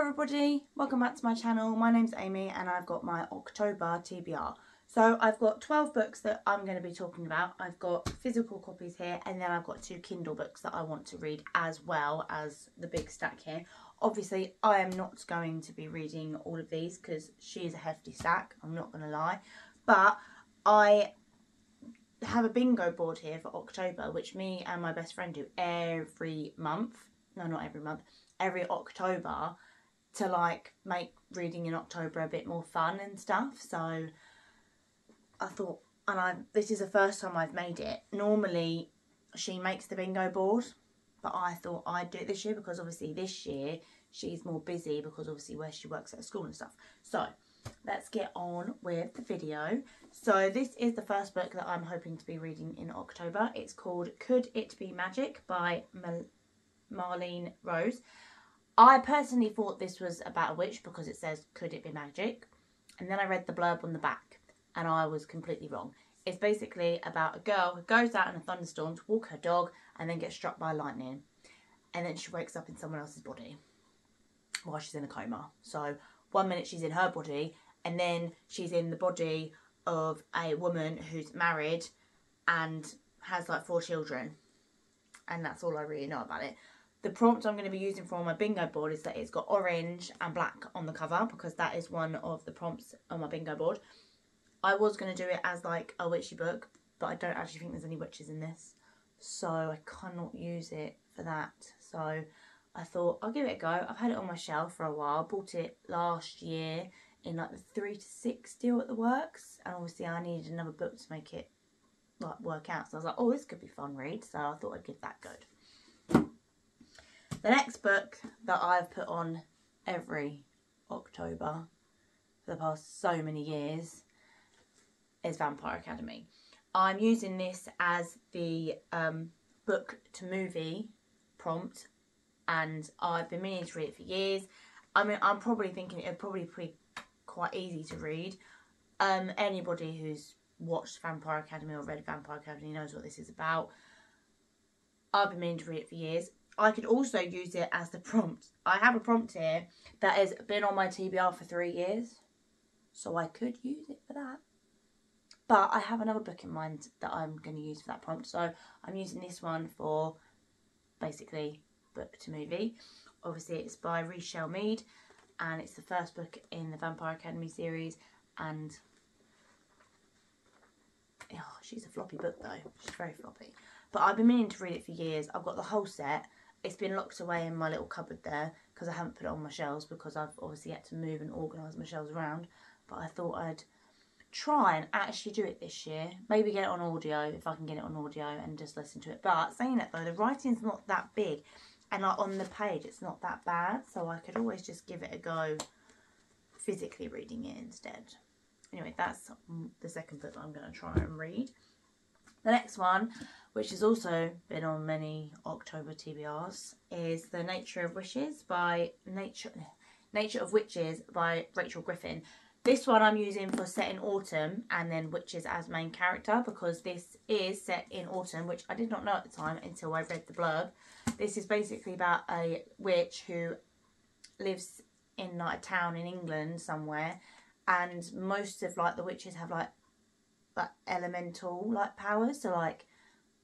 Everybody, welcome back to my channel. My name's Amy and I've got my October TBR. So I've got 12 books that I'm going to be talking about. I've got physical copies here and then I've got 2 Kindle books that I want to read as well as the big stack here. Obviously I am not going to be reading all of these because she is a hefty stack, I'm not going to lie. But I have a bingo board here for October, which me and my best friend do every month. No, not every month, every October, to like make reading in October a bit more fun and stuff. So I thought, this is the first time I've made it. Normally she makes the bingo board, but I thought I'd do it this year because obviously this year she's more busy because obviously where she works at school and stuff. So let's get on with the video. So this is the first book that I'm hoping to be reading in October. It's called Could It Be Magic by Marlene Rose. I personally thought this was about a witch because it says, could it be magic? And then I read the blurb on the back and I was completely wrong. It's basically about a girl who goes out in a thunderstorm to walk her dog and then gets struck by lightning. And then she wakes up in someone else's body while she's in a coma. So 1 minute she's in her body and then she's in the body of a woman who's married and has like 4 children. And that's all I really know about it. The prompt I'm going to be using for my bingo board is that it's got orange and black on the cover because that is one of the prompts on my bingo board. I was going to do it as like a witchy book, but I don't actually think there's any witches in this. So I cannot use it for that. So I thought I'll give it a go. I've had it on my shelf for a while. Bought it last year in like the 3 to 6 deal at the works. And obviously I needed another book to make it like work out. So I was like, oh, this could be fun read. So I thought I'd give that a go. The next book that I've put on every October for the past so many years is Vampire Academy. I'm using this as the book to movie prompt and I've been meaning to read it for years. I mean, I'm probably thinking it'd probably be quite easy to read. Anybody who's watched Vampire Academy or read Vampire Academy knows what this is about. I've been meaning to read it for years. I could also use it as the prompt. I have a prompt here that has been on my TBR for 3 years. So I could use it for that. But I have another book in mind that I'm going to use for that prompt. So I'm using this one for basically book to movie. Obviously it's by Richelle Mead. And it's the first book in the Vampire Academy series. And oh, she's a floppy book though. She's very floppy. But I've been meaning to read it for years. I've got the whole set. It's been locked away in my little cupboard there because I haven't put it on my shelves because I've obviously had to move and organise my shelves around. But I thought I'd try and actually do it this year. Maybe get it on audio if I can get it on audio and just listen to it. But saying that though, the writing's not that big and like on the page it's not that bad. So I could always just give it a go physically reading it instead. Anyway, that's the second book that I'm going to try and read. The next one, which has also been on many October TBRs, is The Nature of Witches by Nature of Witches by Rachel Griffin. This one I'm using for set in autumn and then witches as main character because this is set in autumn, which I did not know at the time until I read the blurb. This is basically about a witch who lives in like a town in England somewhere and most of like the witches have like elemental like powers, so like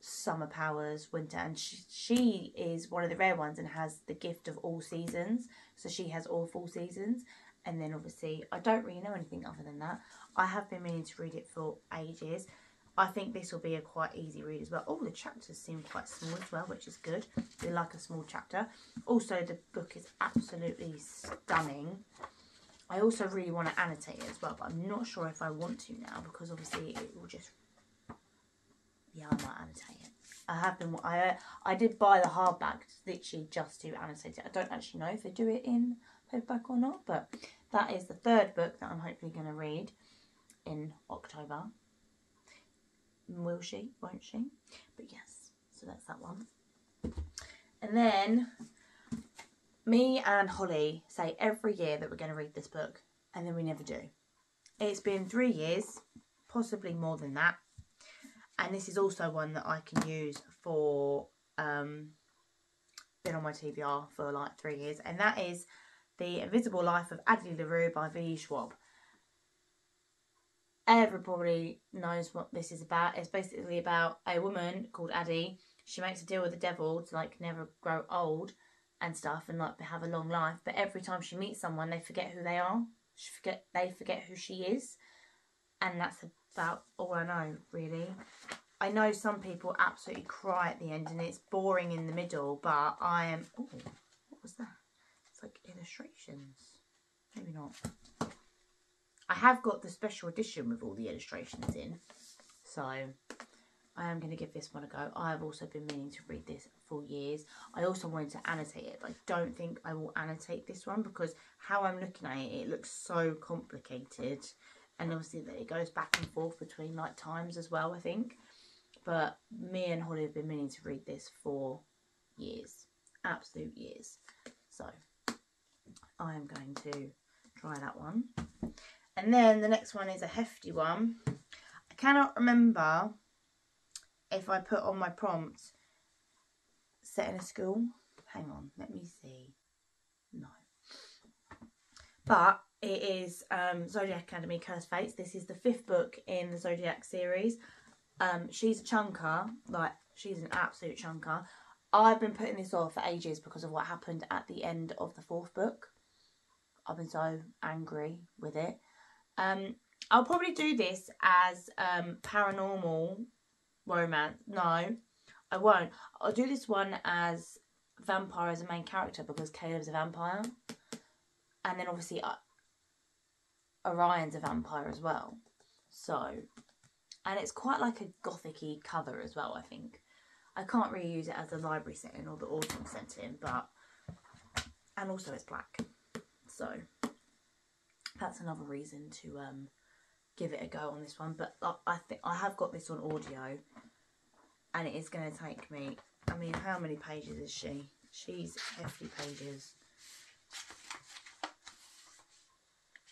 summer powers, winter, and she is one of the rare ones and has the gift of all seasons, so she has all 4 seasons. And then obviously I don't really know anything other than that. I have been meaning to read it for ages. I think this will be a quite easy read as well. Oh, the chapters seem quite small as well, which is good. They like a small chapter. Also, the book is absolutely stunning. I also really want to annotate it as well, but I'm not sure if I want to now, because obviously it will just... Yeah, I might annotate it. I have been... I did buy the hardback literally just to annotate it. I don't actually know if they do it in paperback or not, but that is the 3rd book that I'm hopefully going to read in October. Will she? Won't she? But yes, so that's that one. And then me and Holly say every year that we're going to read this book, and then we never do. It's been 3 years, possibly more than that. And this is also one that I can use for, been on my TBR for like 3 years. And that is The Invisible Life of Addie LaRue by V. Schwab. Everybody knows what this is about. It's basically about a woman called Addie. She makes a deal with the devil to like never grow old and stuff, and like have a long life. But every time she meets someone, they forget who they are. They forget who she is. And that's about all I know, really. I know some people absolutely cry at the end and it's boring in the middle, but I am... Oh, what was that? It's like illustrations. Maybe not. I have got the special edition with all the illustrations in, so I am going to give this one a go. I have also been meaning to read this for years. I also wanted to annotate it, but I don't think I will annotate this one because how I'm looking at it, it looks so complicated. And obviously it goes back and forth between like times as well, I think. But me and Holly have been meaning to read this for years. Absolute years. So I am going to try that one. And then the next one is a hefty one. I cannot remember if I put on my prompt set in a school. Hang on, let me see. No. But it is Zodiac Academy Cursed Fates. This is the 5th book in the Zodiac series. She's a chunker. Like, she's an absolute chunker. I've been putting this off for ages because of what happened at the end of the 4th book. I've been so angry with it. I'll probably do this as paranormal romance. No, I won't. I'll do this one as vampire as a main character because Caleb's a vampire. And then obviously Orion's a vampire as well. So, and it's quite like a gothic-y cover as well, I think. I can't really use it as a library setting or the autumn setting, but... And also it's black. So, that's another reason to give it a go on this one. But I think I have got this on audio. And it is going to take me... I mean, how many pages is she? She's hefty pages.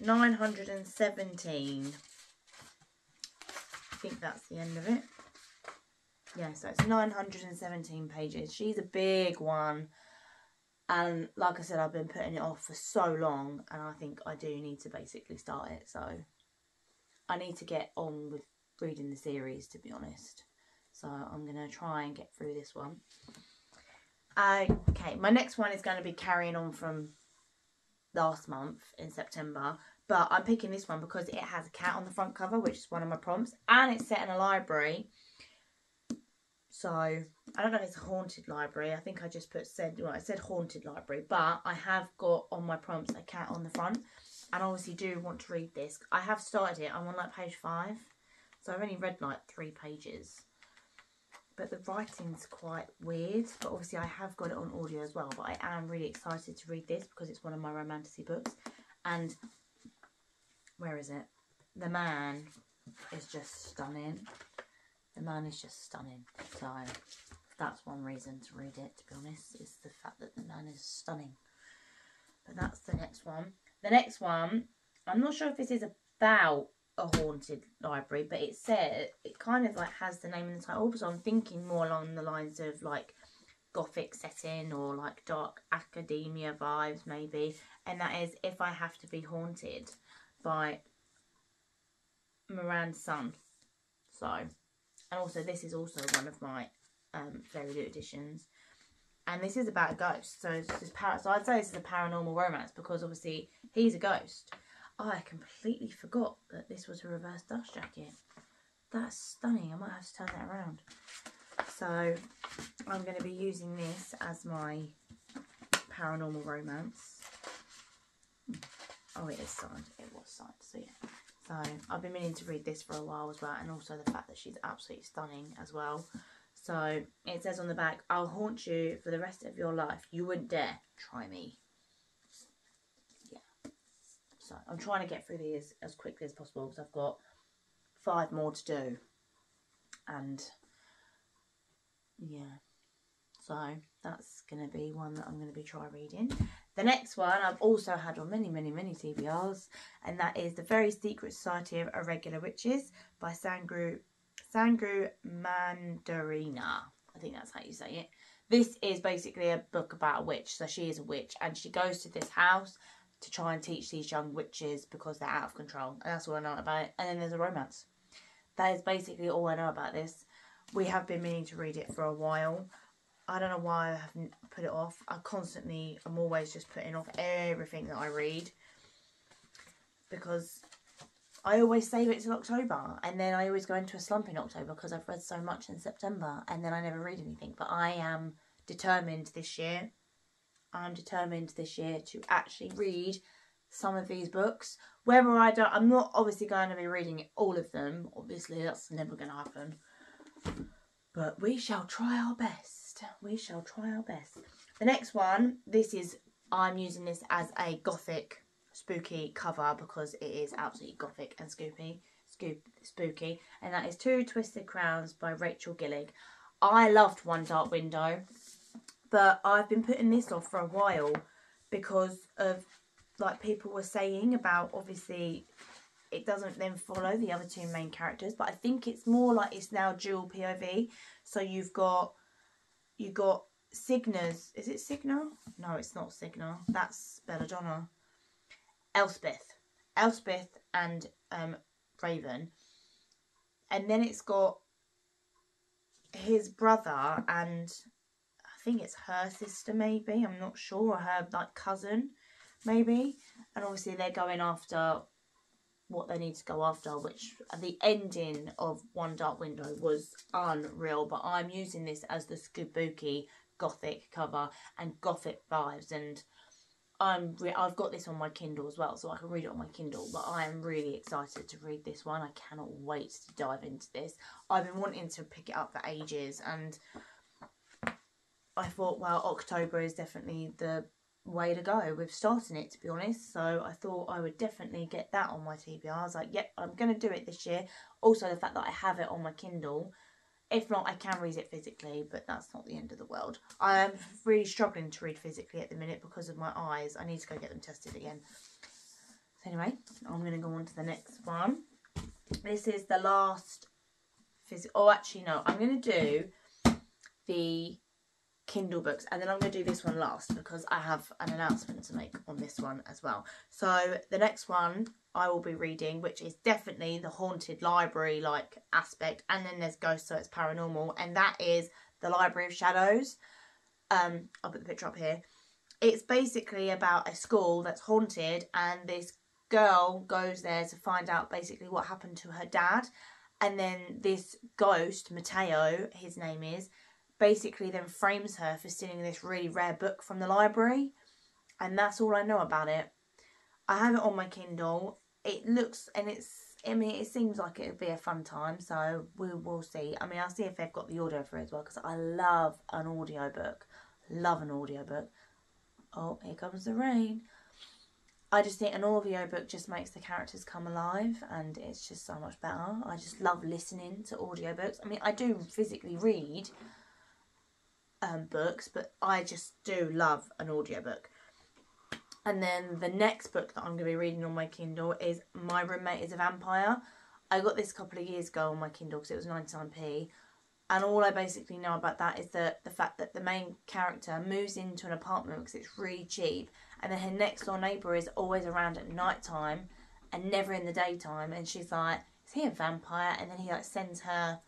917. I think that's the end of it. Yeah, so it's 917 pages. She's a big one. And like I said, I've been putting it off for so long. And I think I do need to basically start it. So I need to get on with reading the series, to be honest. So I'm going to try and get through this one. Okay, my next one is going to be carrying on from last month in September, but I'm picking this one because it has a cat on the front cover, which is one of my prompts, and it's set in a library. So I don't know if it's a haunted library. I think I just said haunted library, but I have got on my prompts a cat on the front, and obviously do want to read this. I have started it. I'm on like page 5, so I've only read like 3 pages. But the writing's quite weird. But obviously I have got it on audio as well. But I am really excited to read this because it's one of my romantasy books. And where is it? The man is just stunning. The man is just stunning. So that's one reason to read it, to be honest, is the fact that the man is stunning. But that's the next one. The next one, I'm not sure if this is about a haunted library, but it kind of like has the name in the title, so I'm thinking more along the lines of like gothic setting or like dark academia vibes maybe, and that is If I Have to Be Haunted by Moran's son. So, and also this is also one of my very good editions. And this is about a ghost. So, so I'd say this is a paranormal romance because obviously he's a ghost. Oh, I completely forgot that this was a reverse dust jacket. That's stunning. I might have to turn that around. So I'm going to be using this as my paranormal romance. Oh, it is signed. It was signed. So yeah. So I've been meaning to read this for a while as well. And also the fact that she's absolutely stunning as well. So it says on the back, I'll haunt you for the rest of your life. You wouldn't dare try me. Yeah. So I'm trying to get through these as quickly as possible because I've got 5 more to do. And yeah. So that's going to be one that I'm going to be reading. The next one I've also had on many TBRs. And that is The Very Secret Society of Irregular Witches by Sangru Mandarina. I think that's how you say it. This is basically a book about a witch. So she is a witch and she goes to this house to try and teach these young witches because they're out of control. And that's all I know about it. And then there's a romance. That is basically all I know about this. We have been meaning to read it for a while. I don't know why I haven't put it off. I'm always just putting off everything that I read. Because I always save it till October. And then I always go into a slump in October because I've read so much in September. And then I never read anything. But I am determined this year. I'm determined this year to actually read some of these books. I'm not obviously going to be reading all of them. Obviously, that's never going to happen. But we shall try our best. We shall try our best. The next one, I'm using this as a gothic spooky cover because it is absolutely gothic and spooky. And that is Two Twisted Crowns by Rachel Gillig. I loved One Dark Window, but I've been putting this off for a while because of, like, people were saying about, obviously, it doesn't then follow the other 2 main characters, but I think it's more like it's now dual POV. So you've got Signa's, is it Signa? No, it's not Signa. That's Belladonna. Elspeth and Raven. And then it's got his brother and I think it's her sister maybe. I'm not sure. Or her like cousin maybe. And obviously they're going after what they need to go after, which the ending of One Dark Window was unreal. But I'm using this as the spooky gothic cover and gothic vibes, and I've got this on my Kindle as well, so I can read it on my Kindle. But I am really excited to read this one. I cannot wait to dive into this. I've been wanting to pick it up for ages, and I thought, well, October is definitely the way to go with starting it, to be honest. So I thought I would definitely get that on my TBR. I was like, yep, I'm going to do it this year. Also, the fact that I have it on my Kindle. If not, I can read it physically, but that's not the end of the world. I am really struggling to read physically at the minute because of my eyes. I need to go get them tested again. So anyway, I'm going to go on to the next one. This is the last physical. Oh, actually, no. I'm going to do the Kindle books, and then I'm going to do this one last because I have an announcement to make on this one as well. So the next one I will be reading, which is definitely the haunted library like aspect, and then there's ghosts, so it's paranormal, and that is The Library of Shadows. I'll put the picture up here. It's basically about a school that's haunted, and this girl goes there to find out basically what happened to her dad, and then this ghost, Mateo, his name is, basically then frames her for stealing this really rare book from the library. And that's all I know about it. I have it on my Kindle. It looks, and it seems like it would be a fun time, so we'll see. I mean, I'll see if they've got the audio for it as well, because I love an audiobook. Love an audiobook. Oh, here comes the rain. I just think an audiobook just makes the characters come alive, and it's just so much better. I just love listening to audiobooks. I mean, I do physically read books, but I just do love an audiobook. And then the next book that I'm going to be reading on my Kindle is My Roommate is a Vampire. I got this a couple of years ago on my Kindle because it was 99p. And all I basically know about that is the fact that the main character moves into an apartment because it's really cheap. And then her next door neighbour is always around at night time and never in the daytime. And she's like, is he a vampire? And then he like sends her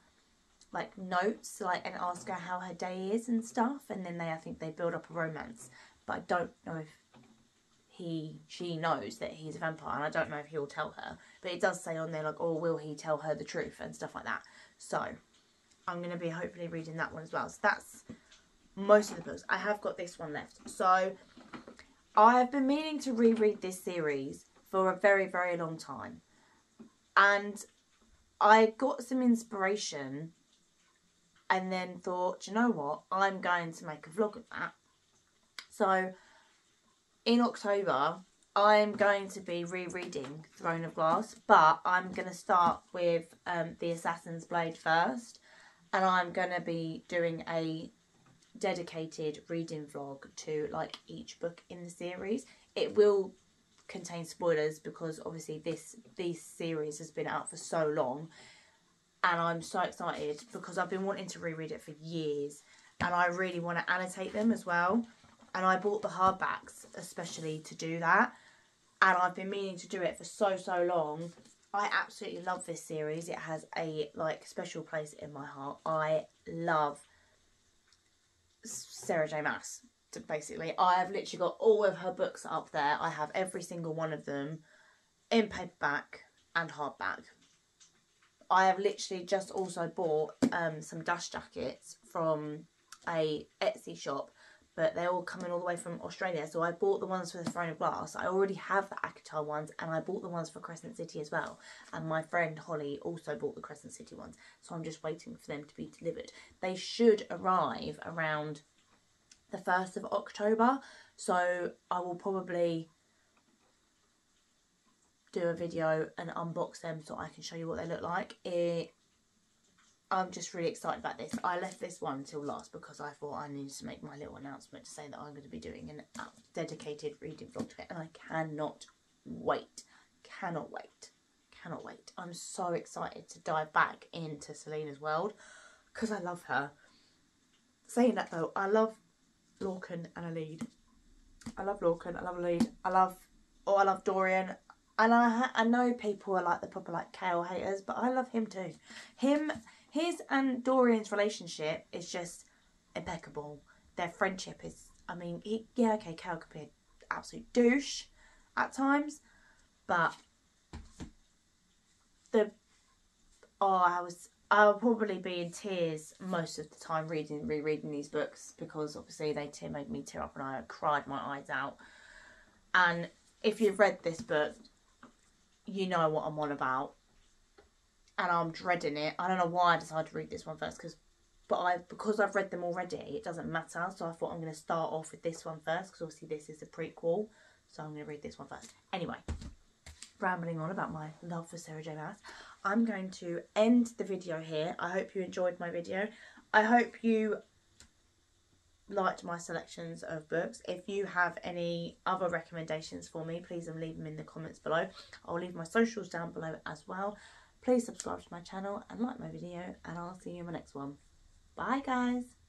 like notes like and ask her how her day is and stuff, and then I think they build up a romance. But I don't know if she knows that he's a vampire, and I don't know if he'll tell her. But it does say on there like, oh, will he tell her the truth and stuff like that. So I'm going to be hopefully reading that one as well. So that's most of the books. I have got this one left. So I've been meaning to reread this series for a very, very long time. And I got some inspiration and then thought, you know what? I'm going to make a vlog of that. So in October, I'm going to be rereading Throne of Glass, but I'm going to start with The Assassin's Blade first, and I'm going to be doing a dedicated reading vlog to like each book in the series. It will contain spoilers because obviously this series has been out for so long, and I'm so excited because I've been wanting to reread it for years, and I really want to annotate them as well. And I bought the hardbacks especially to do that. And I've been meaning to do it for so long. I absolutely love this series. It has a like special place in my heart. I love Sarah J Maas, basically. I have literally got all of her books up there. I have every single one of them in paperback and hardback. I have literally just also bought some dust jackets from a Etsy shop, but they're all coming all the way from Australia. So I bought the ones for the Throne of Glass. I already have the Akatar ones, and I bought the ones for Crescent City as well. And my friend Holly also bought the Crescent City ones. So I'm just waiting for them to be delivered. They should arrive around the 1st of October. So I will probably do a video and unbox them so I can show you what they look like. I'm just really excited about this. I left this one till last because I thought I needed to make my little announcement to say that I'm going to be doing a dedicated reading vlog to it, and I cannot wait. Cannot wait. Cannot wait. I'm so excited to dive back into Selena's world because I love her. Saying that though, I love Lorcan and Alid. I love Lorcan, I love Alid. I love Dorian. And I know people are like the proper like Kale haters, but I love him too. His and Dorian's relationship is just impeccable. Their friendship is, I mean, yeah, okay, Kale could be an absolute douche at times, but I'll probably be in tears most of the time rereading these books because obviously they made me tear up and I cried my eyes out. And if you've read this book, you know what I'm on about. And I'm dreading it. I don't know why I decided to read this one first, because I've read them already, it doesn't matter. So I thought I'm going to start off with this one first, because obviously this is a prequel. So I'm going to read this one first. Anyway, rambling on about my love for Sarah J Maas. I'm going to end the video here. I hope you enjoyed my video. I hope you liked my selections of books. If you have any other recommendations for me, please leave them in the comments below. I'll leave my socials down below as well. Please subscribe to my channel and like my video, and I'll see you in my next one. Bye guys.